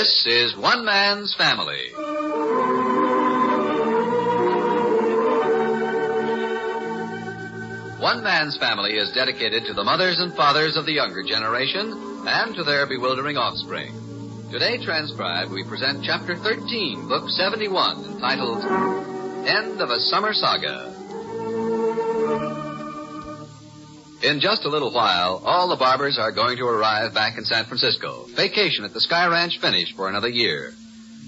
This is One Man's Family. One Man's Family is dedicated to the mothers and fathers of the younger generation and to their bewildering offspring. Today transcribed, we present Chapter 13, Book 71, entitled End of a Summer Saga. In just a little while, all the Barbers are going to arrive back in San Francisco. Vacation at the Sky Ranch finished for another year.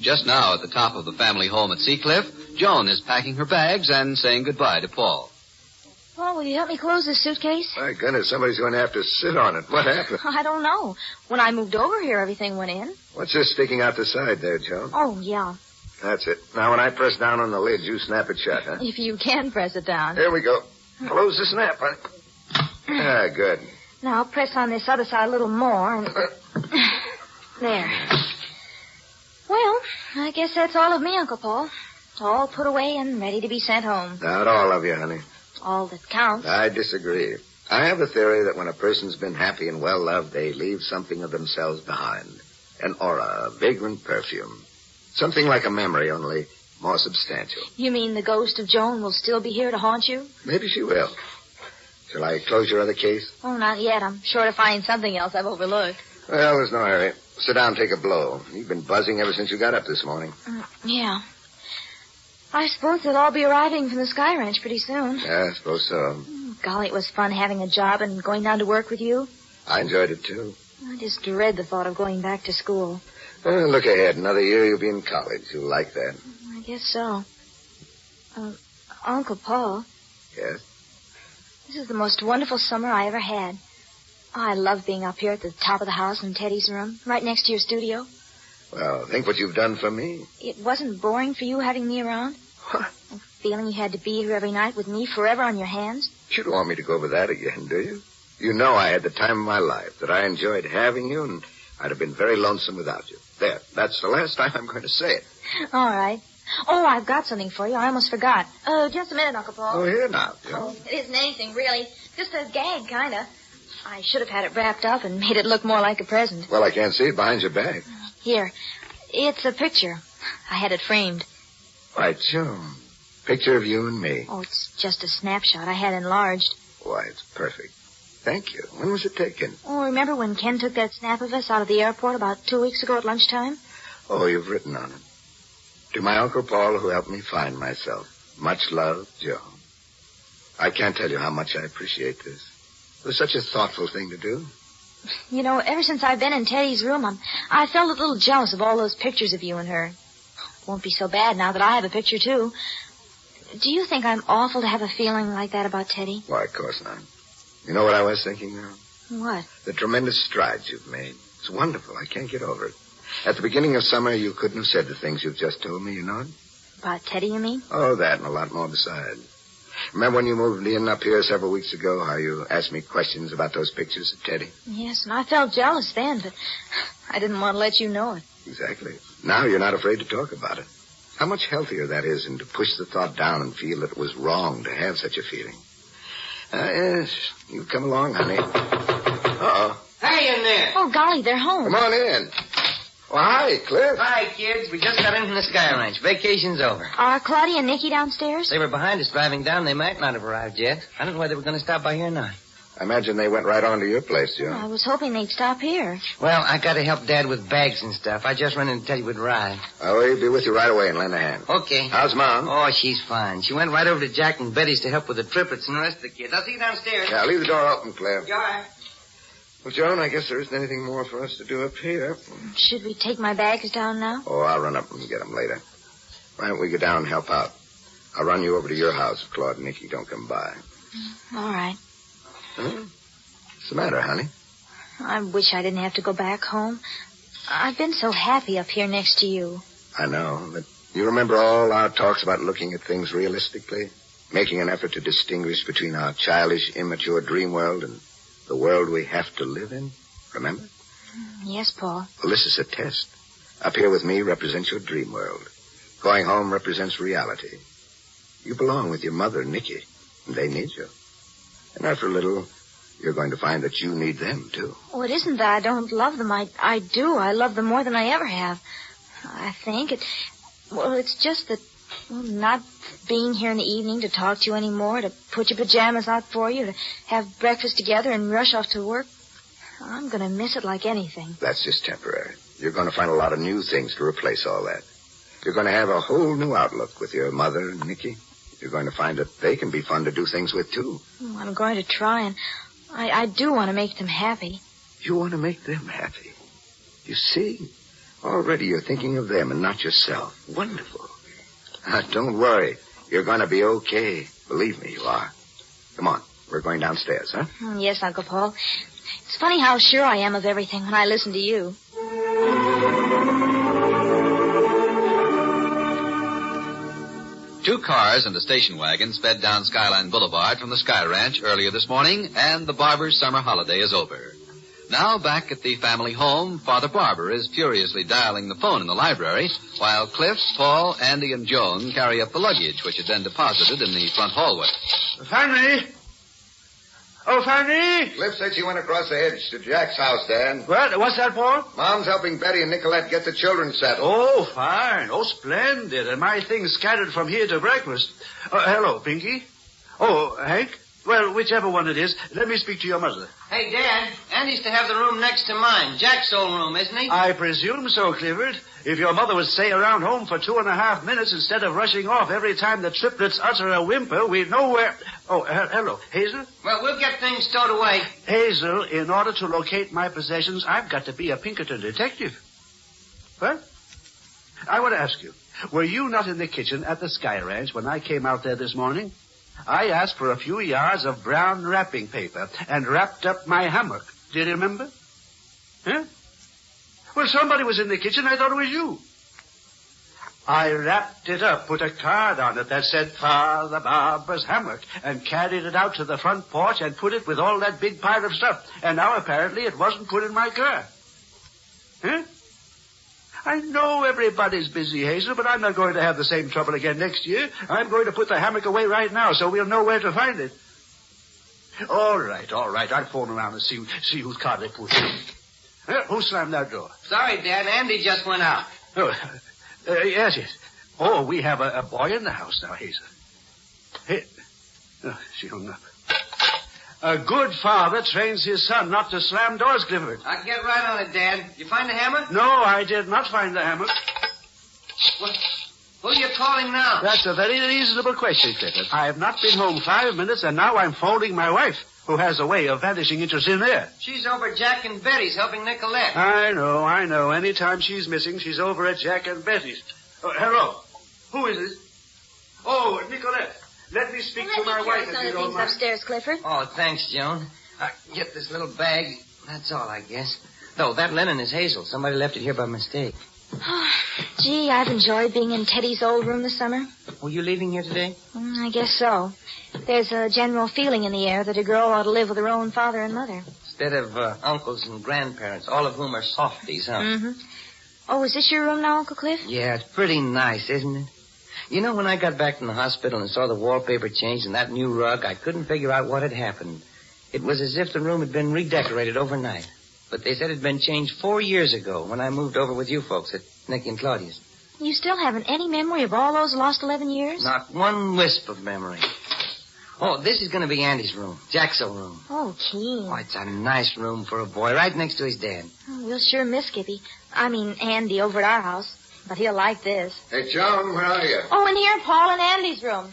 Just now, at the top of the family home at Seacliff, Joan is packing her bags and saying goodbye to Paul. Paul, will you help me close this suitcase? My goodness, somebody's going to have to sit on it. What happened? I don't know. When I moved over here, everything went in. What's this sticking out the side there, Joan? Oh, yeah. That's it. Now, when I press down on the lid, you snap it shut, huh? If you can press it down. Here we go. Close the snap, honey. Ah, good. Now, press on this other side a little more, and... There. Well, I guess that's all of me, Uncle Paul. All put away and ready to be sent home. Not all of you, honey. All that counts. I disagree. I have a theory that when a person's been happy and well-loved, they leave something of themselves behind. An aura, a vagrant perfume. Something like a memory, only more substantial. You mean the ghost of Joan will still be here to haunt you? Maybe she will. Shall I close your other case? Oh, not yet. I'm sure to find something else I've overlooked. Well, there's no hurry. Sit down and take a blow. You've been buzzing ever since you got up this morning. Yeah. I suppose they'll all be arriving from the Sky Ranch pretty soon. Yeah, I suppose so. Golly, it was fun having a job and going down to work with you. I enjoyed it, too. I just dread the thought of going back to school. Look ahead. Another year you'll be in college. You'll like that. I guess so. Uncle Paul. Yes? This is the most wonderful summer I ever had. I love being up here at the top of the house in Teddy's room, right next to your studio. Well, think what you've done for me. It wasn't boring for you having me around? What? A feeling you had to be here every night with me forever on your hands? You don't want me to go over that again, do you? You know I had the time of my life, that I enjoyed having you, and I'd have been very lonesome without you. There, that's the last time I'm going to say it. All right. Oh, I've got something for you. I almost forgot. Just a minute, Uncle Paul. Oh, here now. Oh, it isn't anything, really. Just a gag, kind of. I should have had it wrapped up and made it look more like a present. Well, I can't see it behind your back. Here. It's a picture. I had it framed. Why, Joan. Picture of you and me. Oh, it's just a snapshot I had enlarged. Why, it's perfect. Thank you. When was it taken? Oh, remember when Ken took that snap of us out of the airport about 2 weeks ago at lunchtime? Oh, you've written on it. To my Uncle Paul, who helped me find myself. Much love, Joan. I can't tell you how much I appreciate this. It was such a thoughtful thing to do. You know, ever since I've been in Teddy's room, I felt a little jealous of all those pictures of you and her. Won't be so bad now that I have a picture, too. Do you think I'm awful to have a feeling like that about Teddy? Why, of course not. You know what I was thinking now? What? The tremendous strides you've made. It's wonderful. I can't get over it. At the beginning of summer, you couldn't have said the things you've just told me, you know it? About Teddy, you mean? Oh, that and a lot more besides. Remember when you moved in up here several weeks ago, how you asked me questions about those pictures of Teddy? Yes, and I felt jealous then, but I didn't want to let you know it. Exactly. Now you're not afraid to talk about it. How much healthier that is than to push the thought down and feel that it was wrong to have such a feeling. Yes, you come along, honey. Uh-oh. Hey, in there. Oh, golly, they're home. Come on in. Well, hi, Cliff. Hi, kids. We just got in from the Sky Ranch. Vacation's over. Are Claudia and Nicky downstairs? They were behind us driving down. They might not have arrived yet. I don't know why they were going to stop by here now. I imagine they went right on to your place, Joe. I was hoping they'd stop here. Well, I got to help Dad with bags and stuff. I just ran in to tell you we'd arrived. We'll be with you right away and lend a hand. Okay. How's Mom? Oh, she's fine. She went right over to Jack and Betty's to help with the triplets and the rest of the kids. I'll see you downstairs. Yeah, leave the door open, Cliff. You all right? Well, Joan, I guess there isn't anything more for us to do up here. Should we take my bags down now? Oh, I'll run up and get them later. Why don't we go down and help out? I'll run you over to your house if Claude and Nicky don't come by. All right. Huh? What's the matter, honey? I wish I didn't have to go back home. I've been so happy up here next to you. I know, but you remember all our talks about looking at things realistically? Making an effort to distinguish between our childish, immature dream world and the world we have to live in? Remember? Yes, Paul. Well, this is a test. Up here with me represents your dream world. Going home represents reality. You belong with your mother, Nicky, and they need you. And after a little, you're going to find that you need them, too. Oh, it isn't that I don't love them. I do. I love them more than I ever have. I think it's just that not being here in the evening to talk to you anymore, to put your pajamas out for you, to have breakfast together and rush off to work. I'm going to miss it like anything. That's just temporary. You're going to find a lot of new things to replace all that. You're going to have a whole new outlook with your mother and Nicky. You're going to find that they can be fun to do things with, too. I'm going to try, and I do want to make them happy. You want to make them happy. You see? Already you're thinking of them and not yourself. Wonderful. Don't worry. You're going to be okay. Believe me, you are. Come on. We're going downstairs, huh? Yes, Uncle Paul. It's funny how sure I am of everything when I listen to you. Two cars and a station wagon sped down Skyline Boulevard from the Sky Ranch earlier this morning, and the Barbour's summer holiday is over. Now, back at the family home, Father Barbour is furiously dialing the phone in the library, while Cliff, Paul, Andy, and Joan carry up the luggage, which had been deposited in the front hallway. Fanny! Oh, Fanny! Cliff said she went across the hedge to Jack's house, Dan. What? What's that, Paul? Mom's helping Betty and Nicolette get the children settled. Oh, fine. Oh, splendid. And my things scattered from here to breakfast. Hello, Pinky. Oh, Hank? Well, whichever one it is, let me speak to your mother. Hey, Dad, Andy's to have the room next to mine. Jack's old room, isn't he? I presume so, Clifford. If your mother would stay around home for 2.5 minutes instead of rushing off every time the triplets utter a whimper, we'd know where... Oh, hello. Hazel? Well, we'll get things stowed away. Hazel, in order to locate my possessions, I've got to be a Pinkerton detective. What? I want to ask you, were you not in the kitchen at the Sky Ranch when I came out there this morning? I asked for a few yards of brown wrapping paper and wrapped up my hammock. Do you remember? Huh? Well, somebody was in the kitchen. I thought it was you. I wrapped it up, put a card on it that said Father Barbour's hammock, and carried it out to the front porch and put it with all that big pile of stuff. And now apparently it wasn't put in my car. Huh? I know everybody's busy, Hazel, but I'm not going to have the same trouble again next year. I'm going to put the hammock away right now so we'll know where to find it. All right. I'll phone around and see whose car they put in. Who slammed that door? Sorry, Dad. Andy just went out. Oh, yes. Oh, we have a boy in the house now, Hazel. Hey. Oh, she hung up. A good father trains his son not to slam doors, Clifford. I'll get right on it, Dad. You find the hammer? No, I did not find the hammer. What? Who are you calling now? That's a very reasonable question, Clifford. I have not been home 5 minutes, and now I'm phoning my wife, who has a way of vanishing into thin air. She's over at Jack and Betty's helping Nicolette. I know. Anytime she's missing, she's over at Jack and Betty's. Oh, hello. Who is it? Oh, Nicolette. Let me speak to my wife if you don't mind. Upstairs, Clifford. Oh, thanks, Joan. Get this little bag. That's all, I guess. No, that linen is Hazel. Somebody left it here by mistake. Gee, I've enjoyed being in Teddy's old room this summer. Were you leaving here today? I guess so. There's a general feeling in the air that a girl ought to live with her own father and mother. Instead of uncles and grandparents, all of whom are softies, huh? Mm-hmm. Oh, is this your room now, Uncle Cliff? Yeah, it's pretty nice, isn't it? You know, when I got back from the hospital and saw the wallpaper changed and that new rug, I couldn't figure out what had happened. It was as if the room had been redecorated overnight. But they said it had been changed 4 years ago when I moved over with you folks at Nicky and Claudia's. You still haven't any memory of all those lost 11 years? Not one wisp of memory. Oh, this is going to be Andy's room, Jack's old room. Oh, keen. Oh, it's a nice room for a boy, right next to his dad. Oh, we'll sure miss Andy over at our house. But he'll like this. Hey, Joan, where are you? Oh, in here, Paul, in Andy's room.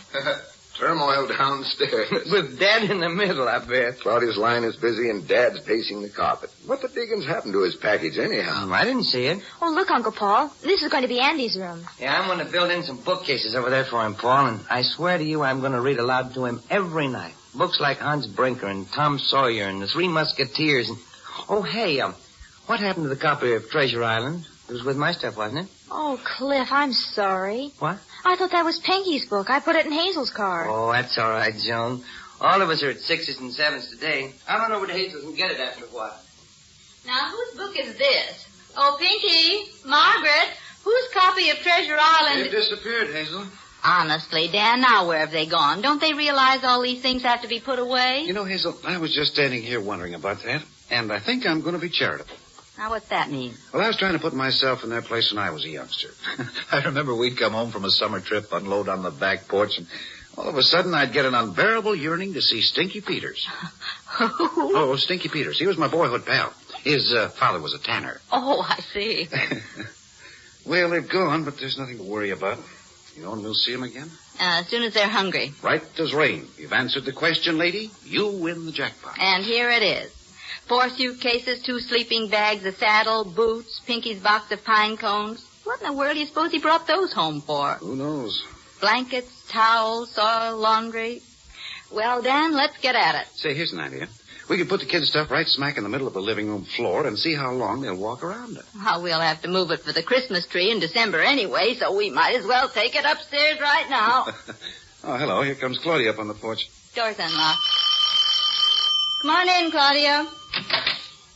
Turmoil downstairs. With Dad in the middle, I bet. Claudia's line is busy and Dad's pacing the carpet. What the diggins happened to his package anyhow? I didn't see it. Oh, look, Uncle Paul. This is going to be Andy's room. Yeah, I'm going to build in some bookcases over there for him, Paul, and I swear to you I'm going to read aloud to him every night. Books like Hans Brinker and Tom Sawyer and the Three Musketeers and... Oh, hey, what happened to the copy of Treasure Island? It was with my stuff, wasn't it? Oh, Cliff, I'm sorry. What? I thought that was Pinky's book. I put it in Hazel's car. Oh, that's all right, Joan. All of us are at 6s and 7s today. I'll run over to Hazel's and get it after a while. Now, whose book is this? Oh, Pinky, Margaret, whose copy of Treasure Island... It disappeared, Hazel. Honestly, Dan, now where have they gone? Don't they realize all these things have to be put away? You know, Hazel, I was just standing here wondering about that, and I think I'm going to be charitable. Now, what's that mean? Well, I was trying to put myself in their place when I was a youngster. I remember we'd come home from a summer trip, unload on the back porch, and all of a sudden I'd get an unbearable yearning to see Stinky Peters. Oh, Stinky Peters. He was my boyhood pal. His father was a tanner. Oh, I see. Well, they're gone, but there's nothing to worry about. You know when we'll see them again? As soon as they're hungry. Right as rain. You've answered the question, lady. You win the jackpot. And here it is. 4 suitcases, 2 sleeping bags, a saddle, boots, Pinky's box of pine cones. What in the world do you suppose he brought those home for? Who knows? Blankets, towels, soil, laundry. Well, Dan, let's get at it. Say, here's an idea. We could put the kids' stuff right smack in the middle of the living room floor and see how long they'll walk around it. Well, we'll have to move it for the Christmas tree in December anyway, so we might as well take it upstairs right now. Oh, hello. Here comes Claudia up on the porch. Door's unlocked. Come on in, Claudia.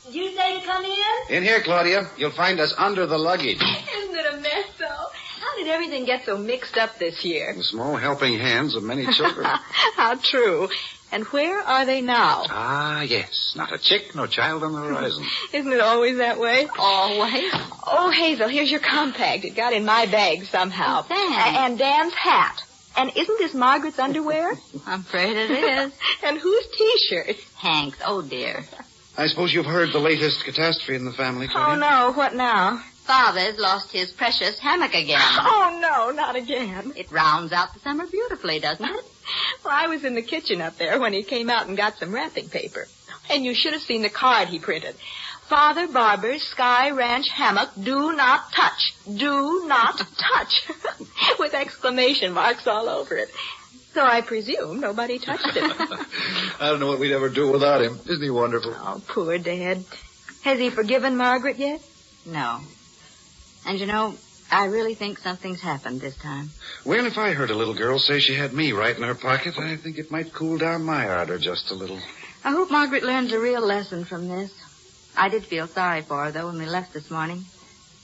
Did you say to come in? In here, Claudia. You'll find us under the luggage. Isn't it a mess, though? How did everything get so mixed up this year? The small helping hands of many children. How true. And where are they now? Ah, yes. Not a chick, no child on the horizon. Isn't it always that way? Always. Oh, Hazel, here's your compact. It got in my bag somehow. Oh, thanks. And Dan's hat. And isn't this Margaret's underwear? I'm afraid it is. And whose T-shirt? Hank's. Oh, dear. I suppose you've heard the latest catastrophe in the family, Claudia? Oh, no. What now? Father's lost his precious hammock again. Oh, no, not again. It rounds out the summer beautifully, doesn't it? Well, I was in the kitchen up there when he came out and got some wrapping paper. And you should have seen the card he printed. Father Barbour's Sky Ranch hammock, do not touch. Do not touch. With exclamation marks all over it. So I presume nobody touched it. I don't know what we'd ever do without him. Isn't he wonderful? Oh, poor Dad. Has he forgiven Margaret yet? No. And you know, I really think something's happened this time. Well, if I heard a little girl say she had me right in her pocket, I think it might cool down my ardor just a little. I hope Margaret learns a real lesson from this. I did feel sorry for her, though, when we left this morning.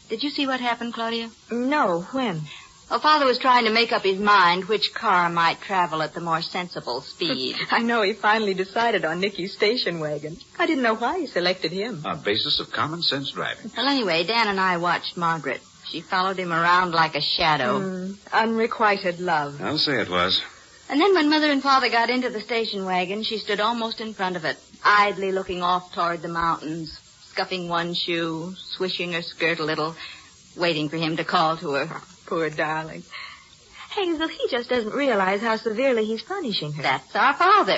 Did you see what happened, Claudia? No, when? Well, Father was trying to make up his mind which car might travel at the more sensible speed. I know he finally decided on Nicky's station wagon. I didn't know why he selected him. On basis of common sense driving. Well, anyway, Dan and I watched Margaret. She followed him around like a shadow. Unrequited love. I'll say it was. And then when Mother and Father got into the station wagon, she stood almost in front of it, idly looking off toward the mountains, scuffing one shoe, swishing her skirt a little, waiting for him to call to her. Poor darling. Hazel, he just doesn't realize how severely he's punishing her. That's our Father.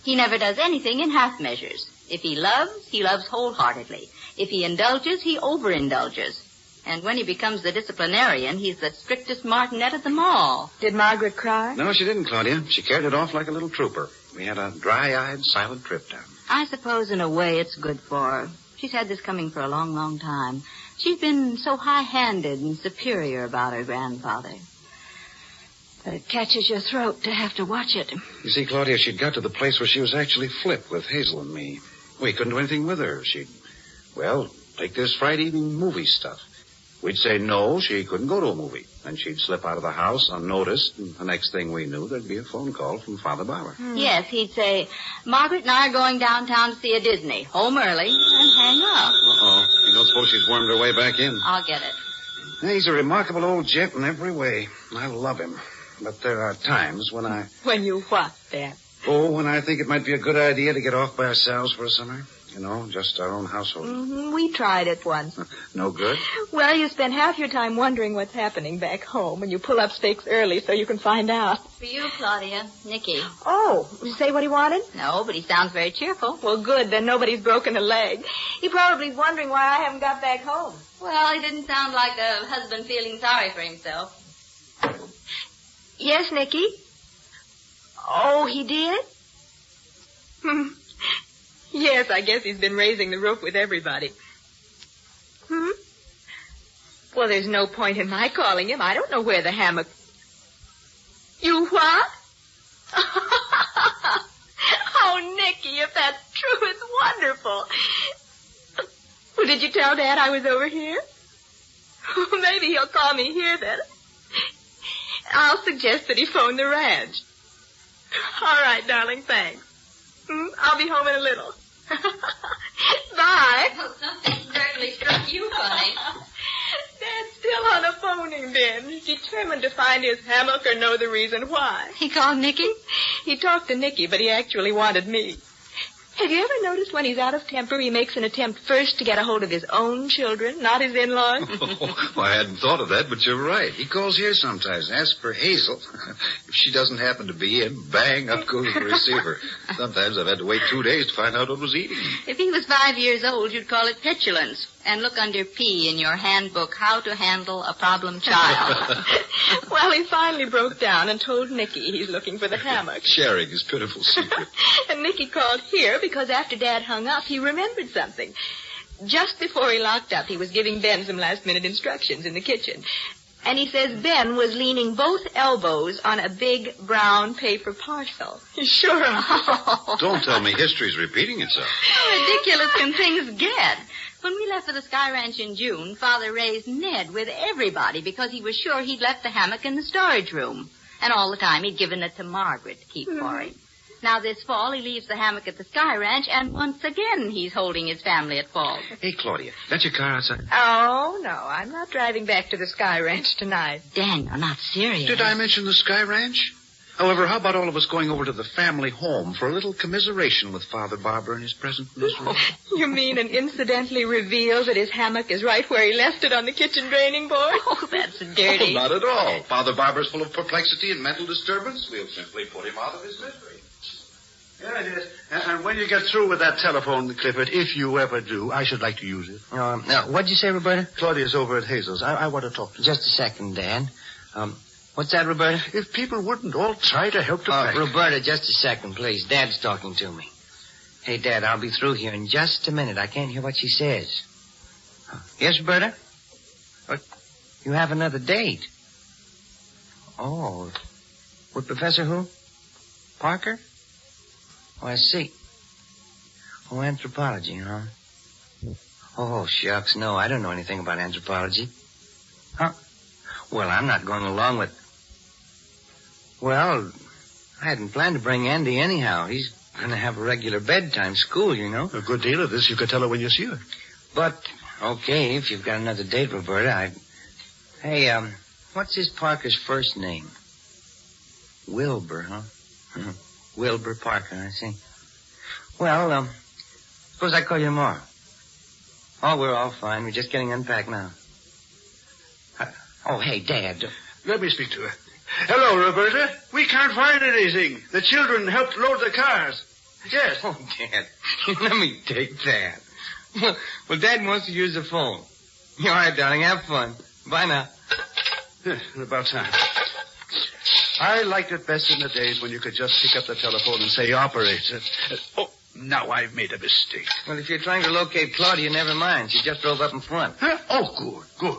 He never does anything in half measures. If he loves wholeheartedly. If he indulges, he overindulges. And when he becomes the disciplinarian, he's the strictest martinet of them all. Did Margaret cry? No, she didn't, Claudia. She carried it off like a little trooper. We had a dry-eyed, silent trip down. I suppose in a way it's good for her. She's had this coming for a long, long time. She's been so high-handed and superior about her grandfather. But it catches your throat to have to watch it. You see, Claudia, she'd got to the place where she was actually flipped with Hazel and me. We couldn't do anything with her. She'd, take this Friday evening movie stuff. We'd say no, she couldn't go to a movie. Then she'd slip out of the house unnoticed, and the next thing we knew, there'd be a phone call from Father Barbour. Yes, he'd say, Margaret and I are going downtown to see a Disney. Home early, and hang up. Uh-oh. You don't suppose she's wormed her way back in? I'll get it. He's a remarkable old gent in every way. I love him. But there are times when I... When you what, Dad? Oh, when I think it might be a good idea to get off by ourselves for a summer. You know, just our own household. We tried it once. No good? Well, you spend half your time wondering what's happening back home, and you pull up stakes early so you can find out. For you, Claudia. Nicky. Oh, did you say what he wanted? No, but he sounds very cheerful. Well, good. Then nobody's broken a leg. He probably's wondering why I haven't got back home. Well, he didn't sound like a husband feeling sorry for himself. Yes, Nicky? Oh, he did? Yes, I guess he's been raising the roof with everybody. Well, there's no point in my calling him. I don't know where the hammock... You what? Oh, Nicky, if that's true, it's wonderful. Well, did you tell Dad I was over here? Maybe he'll call me here then. I'll suggest that he phone the ranch. All right, darling, thanks. I'll be home in a little. Bye. Well, something certainly struck you funny. Dad's still on a phoning binge, determined to find his hammock or know the reason why. He called Nicky? He talked to Nicky, but he actually wanted me. Have you ever noticed when he's out of temper, he makes an attempt first to get a hold of his own children, not his in-laws? Oh, I hadn't thought of that, but you're right. He calls here sometimes and asks for Hazel. If she doesn't happen to be in, bang, up goes the receiver. Sometimes I've had to wait 2 days to find out what was eating him. If he was 5 years old, you'd call it petulance. And look under P in your handbook, How to Handle a Problem Child. Well, he finally broke down and told Nicky he's looking for the hammock. Sharing his pitiful secret. And Nicky called here because after Dad hung up, he remembered something. Just before he locked up, he was giving Ben some last-minute instructions in the kitchen. And he says Ben was leaning both elbows on a big brown paper parcel. Sure. Don't tell me history's repeating itself. How ridiculous can things get? When we left for the Sky Ranch in June, Father raised Ned with everybody because he was sure he'd left the hammock in the storage room. And all the time he'd given it to Margaret to keep for him. Now this fall he leaves the hammock at the Sky Ranch, and once again he's holding his family at fault. Hey, Claudia, that's your car outside? Oh, no, I'm not driving back to the Sky Ranch tonight. Dan, you're not serious. Did I mention the Sky Ranch? However, how about all of us going over to the family home for a little commiseration with Father Barbour in his present misery? Oh, you mean and incidentally reveal that his hammock is right where he left it on the kitchen draining board? Oh, that's dirty. Oh, not at all. Father Barbour's full of perplexity and mental disturbance. We'll simply put him out of his misery. Yes. And when you get through with that telephone, Clifford, if you ever do, I should like to use it. Now, what'd you say, Roberta? Claudia's over at Hazel's. I want to talk to her. Just a second, Dad. What's that, Roberta? If people wouldn't all try to help to pack. Roberta, just a second, please. Dad's talking to me. Hey, Dad, I'll be through here in just a minute. I can't hear what she says. Yes, Roberta? What? You have another date? Oh, with Professor who? Parker? Oh, I see. Oh, anthropology, huh? Oh, shucks, no, I don't know anything about anthropology. Huh? Well, I'm not going along with... Well, I hadn't planned to bring Andy anyhow. He's going to have a regular bedtime school, you know. A good deal of this you could tell her when you see her. But, okay, if you've got another date, Roberta, Hey, what's this Parker's first name? Wilbur, huh? Wilbur Parker, I see. Well, suppose I call you tomorrow. Oh, we're all fine. We're just getting unpacked now. Oh, hey, Dad. Let me speak to her. Hello, Roberta. We can't find anything. The children helped load the cars. Yes. Oh, Dad, let me take that. Well, Dad wants to use the phone. All right, darling, have fun. Bye now. About time. I liked it best in the days when you could just pick up the telephone and say, operator. Oh, now I've made a mistake. Well, if you're trying to locate Claudia, never mind. She just drove up in front. Huh? Oh, good.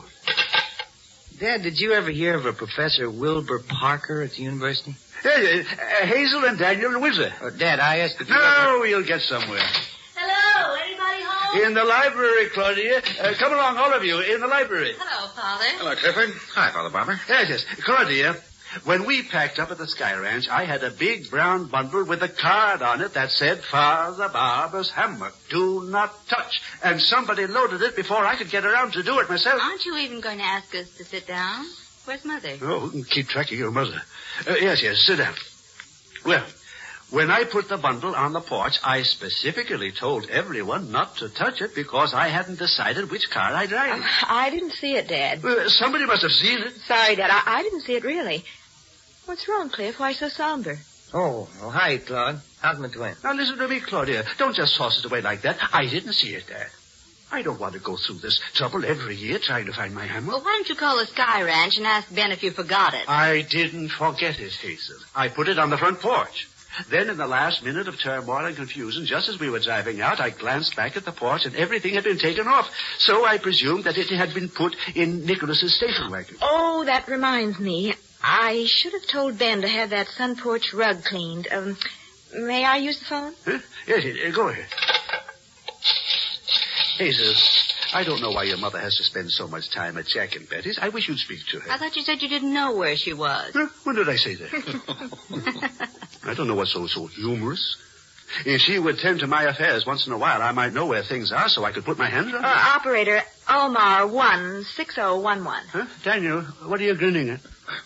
Dad, did you ever hear of a Professor Wilbur Parker at the university? Hazel and Daniel and Windsor. Dad, I asked if you No, we'll get somewhere. Hello, anybody home? In the library, Claudia. Come along, all of you, in the library. Hello, Father. Hello, Clifford. Hi, Father Barbour. Yes. Claudia, when we packed up at the Sky Ranch, I had a big brown bundle with a card on it that said, Father Barbour's hammock, do not touch. And somebody loaded it before I could get around to do it myself. Aren't you even going to ask us to sit down? Where's Mother? Oh, we can keep track of your mother. Yes, sit down. Well, when I put the bundle on the porch, I specifically told everyone not to touch it because I hadn't decided which car I'd drive. I didn't see it, Dad. Somebody must have seen it. Sorry, Dad. I didn't see it, really. What's wrong, Cliff? Why so somber? Oh, hi, Claude. How's my twin? Now, listen to me, Claudia. Don't just toss it away like that. I didn't see it, Dad. I don't want to go through this trouble every year trying to find my hammock. Well, why don't you call the Sky Ranch and ask Ben if you forgot it? I didn't forget it, Hazel. I put it on the front porch. Then, in the last minute of turmoil and confusion, just as we were driving out, I glanced back at the porch and everything had been taken off. So I presumed that it had been put in Nicholas's station wagon. Oh, that reminds me. I should have told Ben to have that sun porch rug cleaned. May I use the phone? Huh? Yes, go ahead. Hazel, I don't know why your mother has to spend so much time at Jack and Betty's. I wish you'd speak to her. I thought you said you didn't know where she was. Huh? When did I say that? I don't know what's so humorous. If she would tend to my affairs once in a while, I might know where things are so I could put my hands on them. Operator, Omar 16011. Huh? Daniel, what are you grinning at?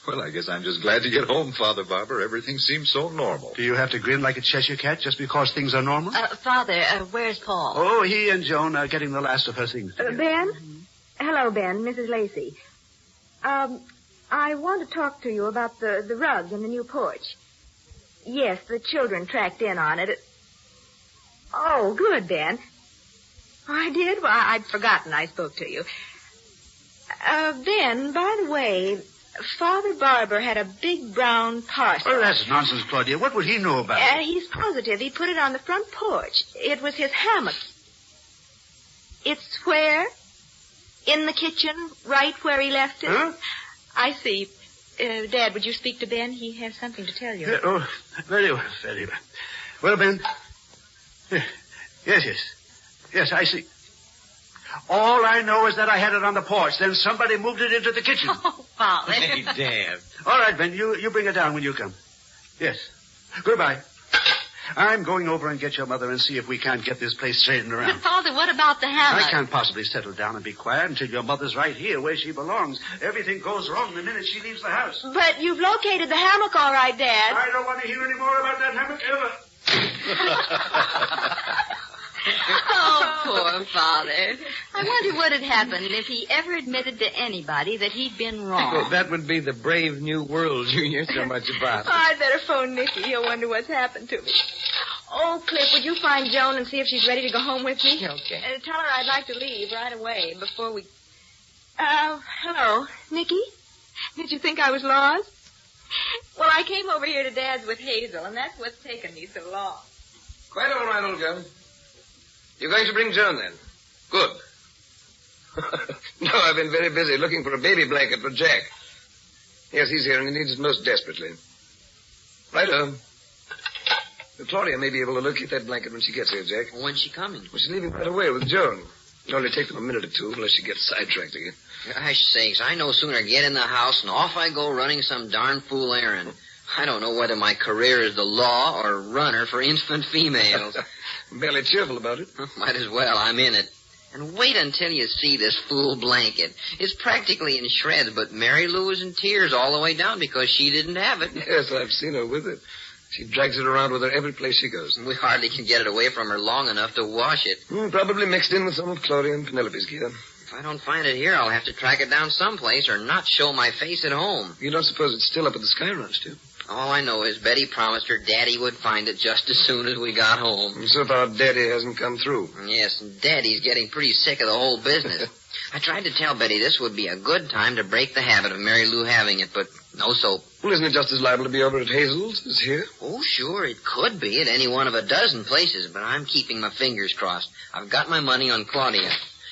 Well, I guess I'm just glad to get home, Father Barbour. Everything seems so normal. Do you have to grin like a Cheshire cat just because things are normal? Father, where's Paul? Oh, he and Joan are getting the last of her things together. Ben? Hello, Ben. Mrs. Lacey. I want to talk to you about the rug in the new porch. Yes, the children tracked in on it. Oh, good, Ben. I did? Well, I'd forgotten I spoke to you. Ben, by the way, Father Barbour had a big brown parcel. Oh, that's nonsense, Claudia. What would he know about it? He's positive he put it on the front porch. It was his hammock. It's where? In the kitchen, right where he left it? Huh? I see. Dad, would you speak to Ben? He has something to tell you. Oh, very well, very well. Well, Ben. Yes, I see. All I know is that I had it on the porch. Then somebody moved it into the kitchen. Oh, Father. Hey, Dad. All right, Ben, you bring it down when you come. Yes. Goodbye. I'm going over and get your mother and see if we can't get this place straightened around. Father, what about the hammock? I can't possibly settle down and be quiet until your mother's right here where she belongs. Everything goes wrong the minute she leaves the house. But you've located the hammock all right, Dad. I don't want to hear any more about that hammock ever. Oh, poor Father. I wonder what had happened if he ever admitted to anybody that he'd been wrong. Well, that would be the brave new world you hear so much about. I'd better phone Nicky. He'll wonder what's happened to me. Oh, Cliff, would you find Joan and see if she's ready to go home with me? Okay. Tell her I'd like to leave right away before we... hello, Nicky? Did you think I was lost? Well, I came over here to Dad's with Hazel, and that's what's taken me so long. Quite all right, old girl. You're going to bring Joan, then? Good. No, I've been very busy looking for a baby blanket for Jack. Yes, he's here, and he needs it most desperately. Righto. Claudia may be able to locate that blanket when she gets here, Jack. When's she coming? Well, she's leaving right away with Joan. It'll only take them a minute or two unless she gets sidetracked again. Gosh sakes, I no sooner get in the house and off I go running some darn fool errand. I don't know whether my career is the law or runner for infant females. Barely cheerful about it. Might as well, I'm in it. And wait until you see this fool blanket. It's practically in shreds, but Mary Lou is in tears all the way down because she didn't have it. Yes, I've seen her with it. She drags it around with her every place she goes. We hardly can get it away from her long enough to wash it. Probably mixed in with some of Claudia and Penelope's gear. If I don't find it here, I'll have to track it down someplace or not show my face at home. You don't suppose it's still up at the Sky Ranch, too? All I know is Betty promised her Daddy would find it just as soon as we got home. And so far, Daddy hasn't come through. Yes, and Daddy's getting pretty sick of the whole business. I tried to tell Betty this would be a good time to break the habit of Mary Lou having it, but no soap. Well, isn't it just as liable to be over at Hazel's as here? Oh, sure, it could be at any one of a dozen places, but I'm keeping my fingers crossed. I've got my money on Claudia.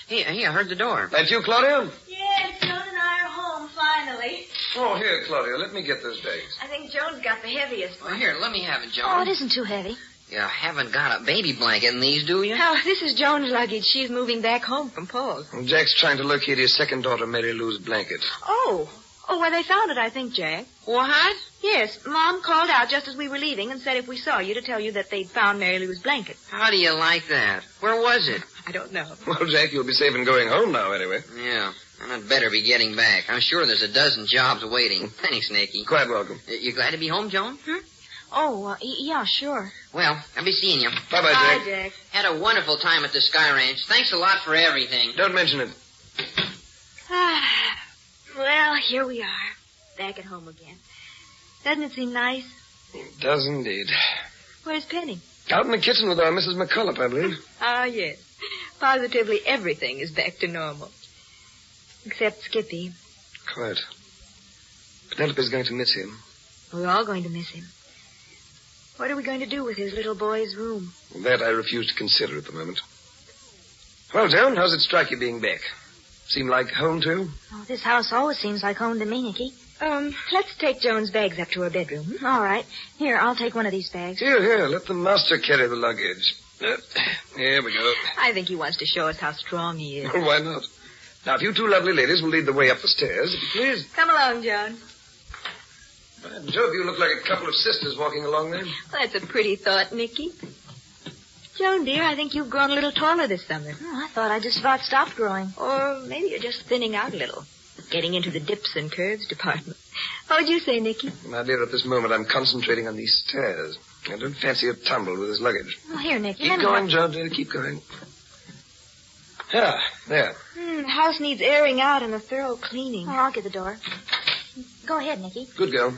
Hey, I heard the door. That you, Claudia? Yes, Joan and I are home, finally. Oh, here, Claudia, let me get those bags. I think Joan's got the heaviest one. Well, here, let me have it, Joan. Oh, it isn't too heavy. You haven't got a baby blanket in these, do you? Oh, this is Joan's luggage. She's moving back home from Paul's. Well, Jack's trying to locate his second daughter, Mary Lou's blanket. Oh, well, they found it, I think, Jack. What? Yes, Mom called out just as we were leaving and said if we saw you to tell you that they'd found Mary Lou's blanket. How do you like that? Where was it? I don't know. Well, Jack, you'll be safe in going home now, anyway. Yeah, and I'd better be getting back. I'm sure there's a dozen jobs waiting. Thanks, Nicky. Quite welcome. You glad to be home, Joan? Oh, yeah, sure. Well, I'll be seeing you. Bye-bye, Jack. Bye, Jack. Had a wonderful time at the Sky Ranch. Thanks a lot for everything. Don't mention it. Well, here we are. Back at home again. Doesn't it seem nice? It does indeed. Where's Penny? Out in the kitchen with our Mrs. McCullough, I believe. Ah, yes. Positively everything is back to normal. Except Skippy. Quite. Penelope's going to miss him. We're all going to miss him. What are we going to do with his little boy's room? That I refuse to consider at the moment. Well, Joan, how's it strike you being back? Seem like home to you? Oh, this house always seems like home to me, Nicky. Let's take Joan's bags up to her bedroom. All right. Here, I'll take one of these bags. Here, let the master carry the luggage. Here we go. I think he wants to show us how strong he is. Well, why not? Now, if you two lovely ladies will lead the way up the stairs, if you please. Come along, John. By Jove, you look like a couple of sisters walking along there. Well, that's a pretty thought, Nicky. Joan, dear, I think you've grown a little taller this summer. Oh, I thought I just about stopped growing. Or maybe you're just thinning out a little. Getting into the dips and curves department. What would you say, Nicky? My dear, at this moment, I'm concentrating on these stairs. I don't fancy a tumble with this luggage. Well, here, Nicky. Keep going, Joan, dear. Keep going. Yeah, there. The house needs airing out and a thorough cleaning. Oh, I'll get the door. Go ahead, Nicky. Good girl.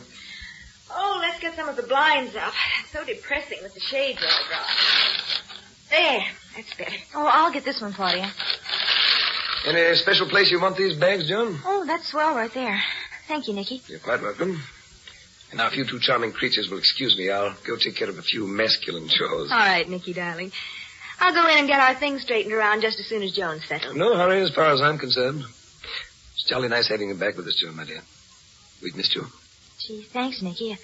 Oh, let's get some of the blinds up. It's so depressing with the shades all gone. There, that's better. Oh, I'll get this one, Claudia. Any special place you want these bags, Joan? Oh, that's swell right there. Thank you, Nicky. You're quite welcome. And now, if you two charming creatures will excuse me, I'll go take care of a few masculine chores. All right, Nicky, darling. I'll go in and get our things straightened around just as soon as Joan's settled. No hurry as far as I'm concerned. It's jolly nice having you back with us, Joan, my dear. We've missed you. Gee, thanks, Nicky.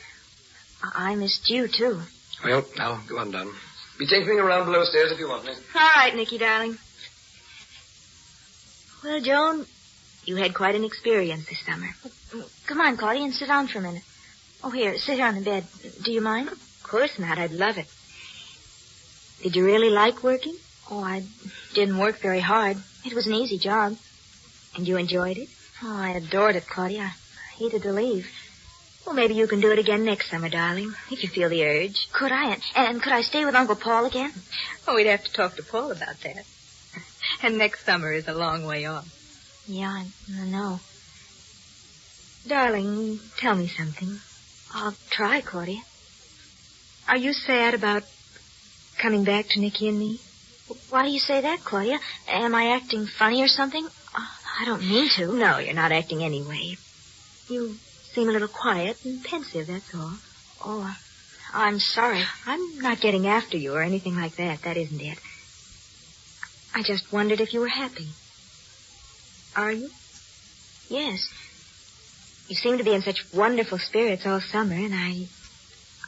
I missed you, too. Well, now, go on down. Be taking me around below stairs if you want me. All right, Nicky, darling. Well, Joan, you had quite an experience this summer. Come on, Claudia, and sit down for a minute. Oh, here, sit here on the bed. Do you mind? Of course not. I'd love it. Did you really like working? Oh, I didn't work very hard. It was an easy job. And you enjoyed it? Oh, I adored it, Claudia. I hated to leave. Well, maybe you can do it again next summer, darling, if you feel the urge. Could I? And could I stay with Uncle Paul again? Oh, we'd have to talk to Paul about that. And next summer is a long way off. Yeah, I know. Darling, tell me something. I'll try, Claudia. Are you sad about coming back to Nicky and me? Why do you say that, Claudia? Am I acting funny or something? I don't mean to. No, you're not acting anyway. You seem a little quiet and pensive, that's all. Oh, I'm sorry. I'm not getting after you or anything like that. That isn't it. I just wondered if you were happy. Are you? Yes. You seem to be in such wonderful spirits all summer, and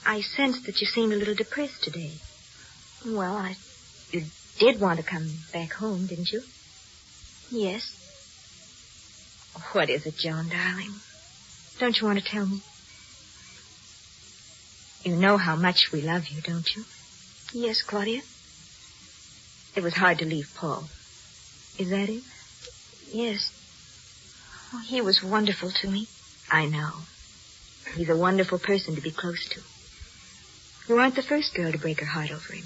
I sensed that you seemed a little depressed today. Well, You did want to come back home, didn't you? Yes. What is it, Joan, darling? Don't you want to tell me? You know how much we love you, don't you? Yes, Claudia. It was hard to leave Paul. Is that it? Yes. Oh, he was wonderful to me. I know. He's a wonderful person to be close to. You aren't the first girl to break her heart over him.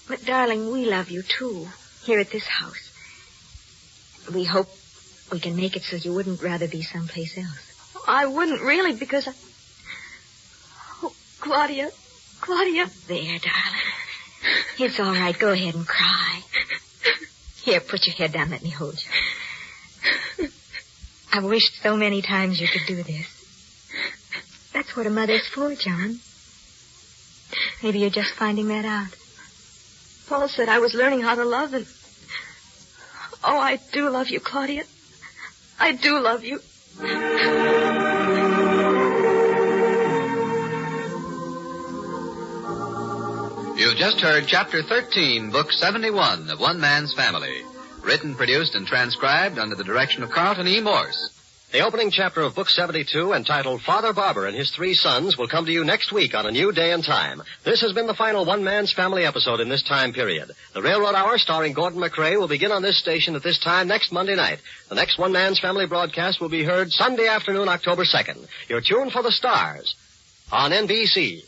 But, darling, we love you, too, here at this house. We hope we can make it so you wouldn't rather be someplace else. I wouldn't really, because Oh, Claudia. There, darling. It's all right. Go ahead and cry. Here, put your head down. Let me hold you. I've wished so many times you could do this. That's what a mother's for, John. Maybe you're just finding that out. Paul said I was learning how to love, and oh, I do love you, Claudia. I do love you. You've just heard Chapter 13, Book 71 of One Man's Family. Written, produced, and transcribed under the direction of Carlton E. Morse. The opening chapter of Book 72, entitled Father Barbour and His Three Sons, will come to you next week on a new day and time. This has been the final One Man's Family episode in this time period. The Railroad Hour, starring Gordon McRae, will begin on this station at this time next Monday night. The next One Man's Family broadcast will be heard Sunday afternoon, October 2nd. You're tuned for the stars on NBC.